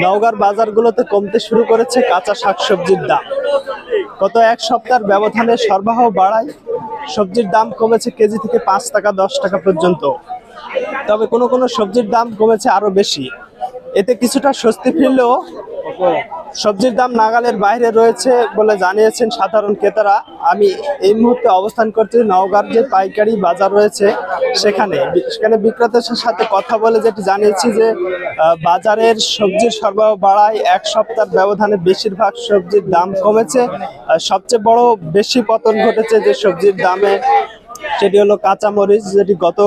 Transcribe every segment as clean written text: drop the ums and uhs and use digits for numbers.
নওগাঁর বাজারগুলোতে কমতে শুরু করেছে কাঁচা শাকসবজির দাম। গত এক সপ্তাহের ব্যবধানে সরবরাহ বাড়ায় সবজির দাম কমেছে কেজি থেকে 5 টাকা 10 টাকা পর্যন্ত। তবে কোনো কোনো সবজির দাম কমেছে আরো বেশি। এতে কিছুটা স্বস্তি ফিরলেও সবজির দাম নাগালের বাইরে রয়েছে বলে জানিয়েছেন সাধারণ ক্রেতারা। আমি এই মুহূর্তে অবস্থান করছি নওগাঁর যে পাইকারি বাজার রয়েছে সেখানে বিক্রেতাদের সাথে কথা বলে যেটি জানিয়েছি যে বাজারের সবজির সরবরাহ বাড়ায় এক সপ্তাহ ব্যবধানে বেশিরভাগ সবজির দাম কমেছে। সবচেয়ে বড় বেশি পতন ঘটেছে যে সবজির দামে, সেটি হলো কাঁচামরিচ, যেটি গত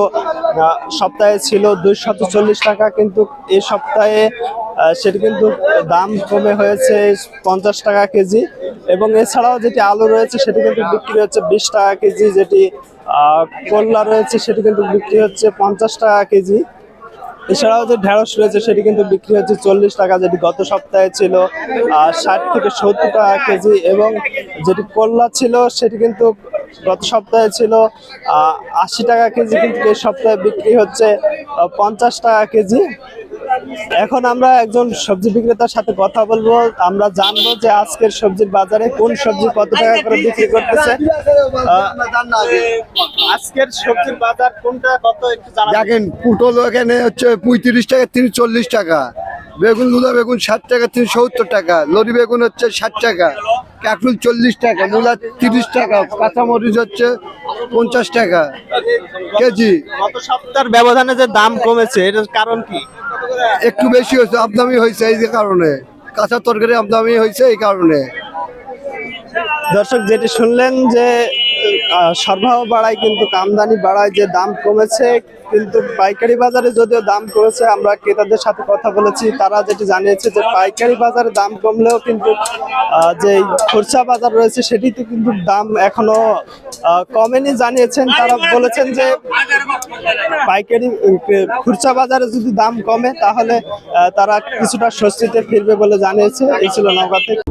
সপ্তাহে ছিল 240 টাকা, কিন্তু এই সপ্তাহে সেটি কিন্তু দাম কমে হয়েছে 50 টাকা কেজি। এবং এছাড়াও যেটি আলু রয়েছে সেটি কিন্তু বিক্রি হচ্ছে 20 টাকা কেজি, যেটি করলা রয়েছে সেটি কিন্তু বিক্রি হচ্ছে 50 টাকা কেজি। এছাড়াও যে ঢেঁড়স রয়েছে সেটি কিন্তু বিক্রি হচ্ছে 40 টাকা, যেটি গত সপ্তাহে ছিল 60 থেকে 70 টাকা কেজি। এবং যেটি করলা ছিল সেটি কিন্তু গত সপ্তাহে ছিল 80 টাকা কেজি, কিন্তু এই সপ্তাহে বিক্রি হচ্ছে 50 টাকা কেজি। এখন আমরা একজন সবজি বিক্রেতার সাথে কথা বলবো, আমরা জানবো যে আজকের সবজির বাজারে কোন সবজি কত টাকা করে বিক্রি করতেছে। আজকের সবজির বাজার কোনটা কত একটু জানাবেন? দেখেন, পটল এখানে হচ্ছে 35 টাকা 40 টাকা, বেগুন লুলা বেগুন 60 টাকা 70 টাকা, লরি বেগুন হচ্ছে 60 টাকা, কাঁকরুল 40 টাকা, মূলা 30 টাকা, কাঁচামরিচ হচ্ছে 50 টাকা কেজি। গত সপ্তাহের ব্যবধানে যে দাম কমেছে এটার কারণ কি? একটু বেশি হয়েছে, আমদামি হয়েছে এই যে কারণে, কাঁচা তরকারি আমদামি হয়েছে এই কারণে। দর্শক, যেটি শুনলেন যে সরবরাহ বাড়ায় কিন্তু আমদানি বাড়ায়, যে দাম কমেছে। কিন্তু পাইকারি বাজারে যদিও দাম কমেছে, আমরা ক্রেতাদের সাথে কথা বলেছি, তারা যেটি জানিয়েছে যে পাইকারি বাজারে দাম কমলেও কিন্তু যে খুচরা বাজার রয়েছে সেটিতে কিন্তু দাম এখনো কমেনি জানিয়েছেন। তারা বলেছেন যে পাইকারি খুচরা বাজারে যদি দাম কমে তাহলে তারা কিছুটা স্বস্তিতে ফিরবে বলে জানিয়েছে। এই ছিল নওগাঁ থেকে।